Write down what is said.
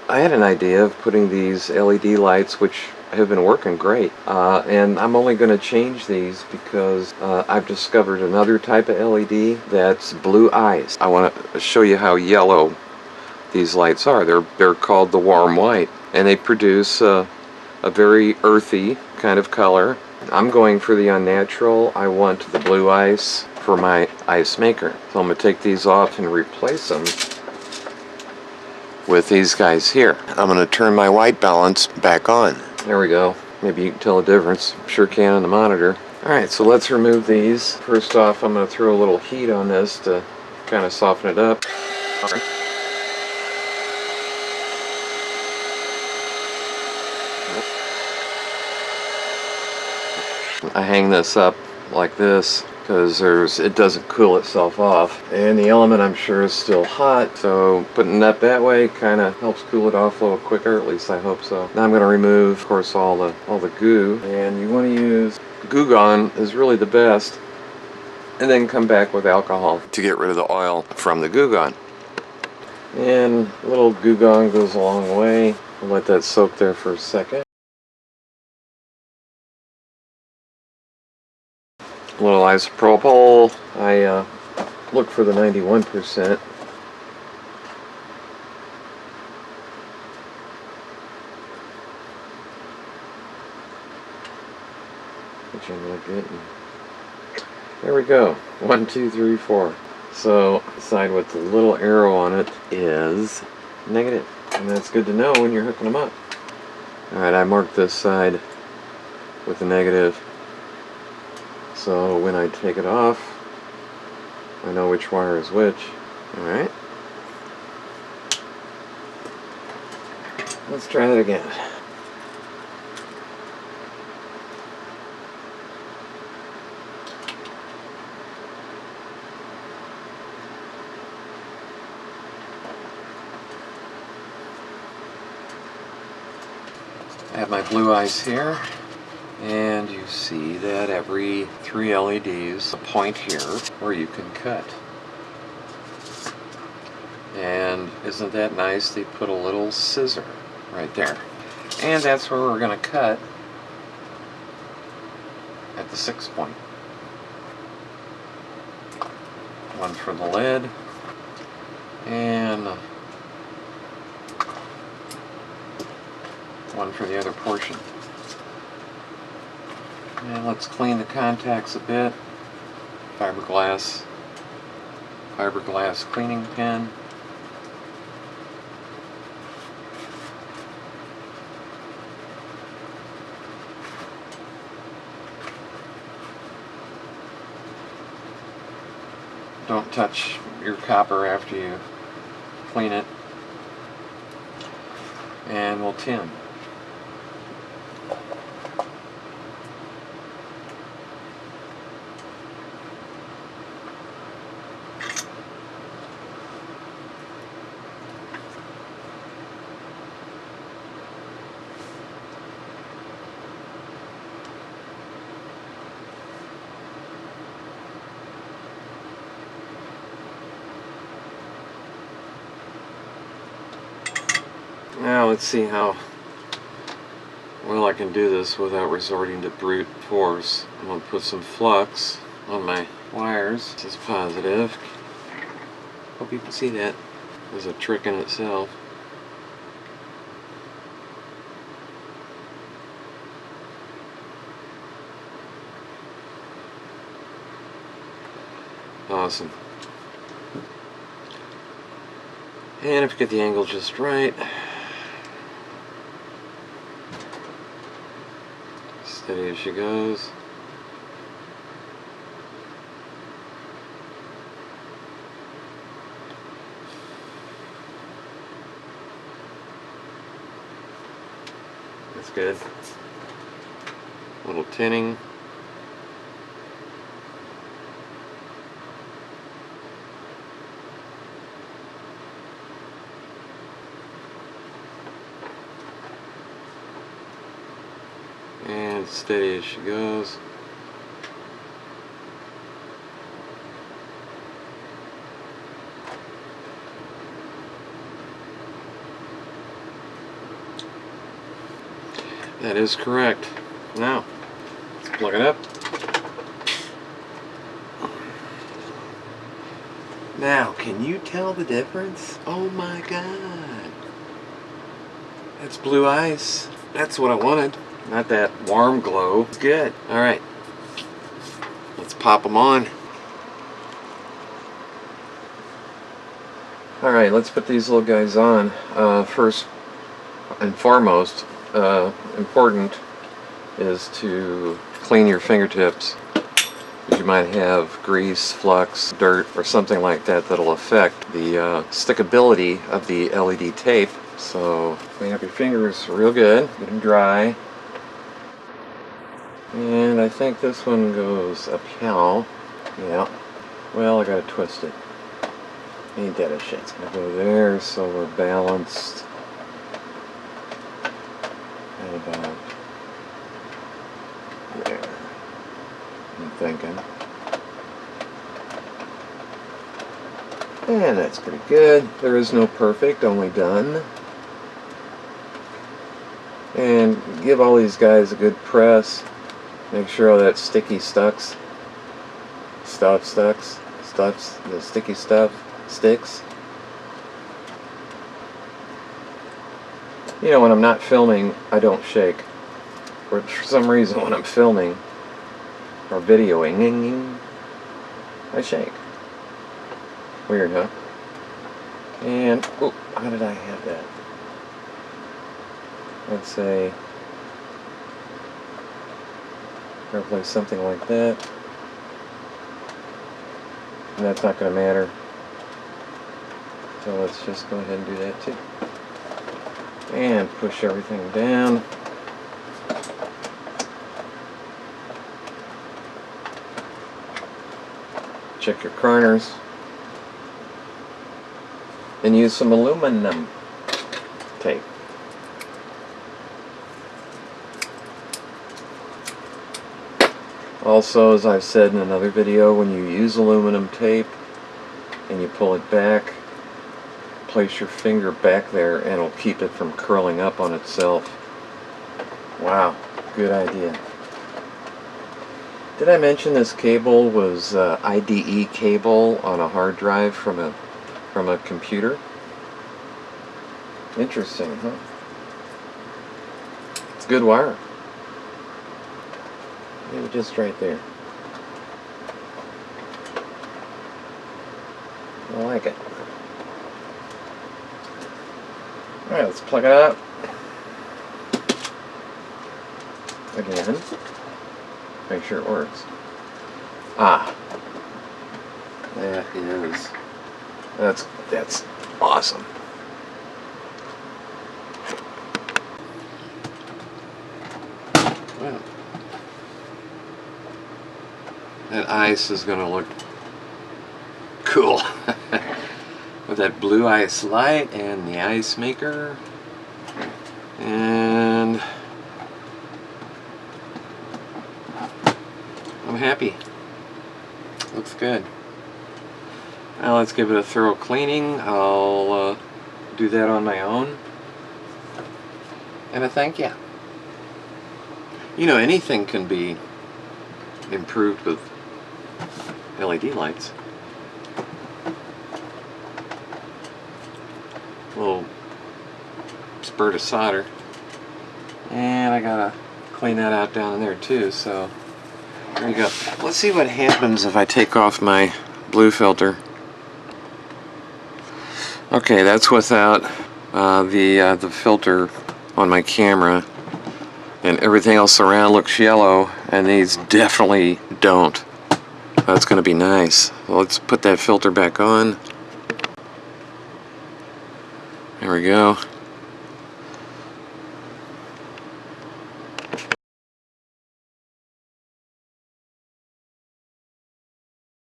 I had an idea of putting these LED lights, which have been working great, and I'm only going to change these because I've discovered another type of LED that's blue eyes. I want to show you how yellow these lights are. They're called the warm white, and they produce a very earthy kind of color. I'm going for the unnatural. I want the blue ice for my ice maker. So I'm going to take these off and replace them with these guys here. I'm going to turn my white balance back on. There we go. Maybe you can tell the difference. Sure can on the monitor. Alright, so let's remove these. First off, I'm going to throw a little heat on this to kind of soften it up. I hang this up like this because it doesn't cool itself off, and the element I'm sure is still hot, so putting it that way kind of helps cool it off a little quicker, at least I hope so. Now I'm going to remove, of course, all the goo, and you want to use Goo Gone is really the best, and then come back with alcohol to get rid of the oil from the Goo Gone. And a little Goo Gone goes a long way. I'll let that soak there for a second. A little isopropyl. I look for the 91%. Which I'm going to get. There we go. 1, 2, 3, 4. So the side with the little arrow on it is negative. And that's good to know when you're hooking them up. Alright, I marked this side with the negative. So when I take it off, I know which wire is which. Alright. Let's try that again. I have my blue ice here. And you see that every 3 LEDs, a point here where you can cut. And isn't that nice? They put a little scissor right there. And that's where we're going to cut at the 6 point. One for the lid, and one for the other portion. And let's clean the contacts a bit. Fiberglass cleaning pen. Don't touch your copper after you clean it. And we'll tin. Now let's see how well I can do this without resorting to brute force. I'm going to put some flux on my wires. This is positive. Hope you can see that. There's a trick in itself. Awesome. And if you get the angle just right, steady as she goes. That's good. A little tinning. And steady as she goes. That is correct. Now, let's plug it up. Now, can you tell the difference? Oh my god. That's blue ice. That's what I wanted. Not that warm glow. It's good. Alright. Let's pop them on. Alright, let's put these little guys on. First and foremost, important is to clean your fingertips. You might have grease, flux, dirt, or something like that that'll affect the stickability of the LED tape. So clean up your fingers real good, get them dry. And I think this one goes up here. Yeah. Well, I gotta twist it. Ain't that a shit? It's gonna go there so we're balanced. And about there. I'm thinking. And that's pretty good. There is no perfect, only done. And give all these guys a good press. Make sure all that sticky the sticky stuff sticks. You know, when I'm not filming, I don't shake. For some reason, when I'm filming or videoing, I shake. Weird, huh? And, oh, how did I have that? Let's say, roughly something like that. And that's not going to matter. So let's just go ahead and do that too. And push everything down. Check your corners. And use some aluminum tape. Also, as I've said in another video, when you use aluminum tape and you pull it back, place your finger back there and it'll keep it from curling up on itself. Wow, good idea. Did I mention this cable was IDE cable on a hard drive from a computer? Interesting, huh? It's good wire. Maybe just right there. I like it. Alright, let's plug it up. Again. Make sure it works. Ah. That's awesome. Well, that ice is going to look cool. With that blue ice light and the ice maker. And I'm happy. Looks good. Now let's give it a thorough cleaning. I'll do that on my own. And a thank you. You know, anything can be improved with LED lights. A little spurt of solder. And I gotta clean that out down in there too, so there you go. Let's see what happens if I take off my blue filter. Okay, that's without the filter on my camera, and everything else around looks yellow, and these definitely don't. That's going to be nice. Well, let's put that filter back on. There we go.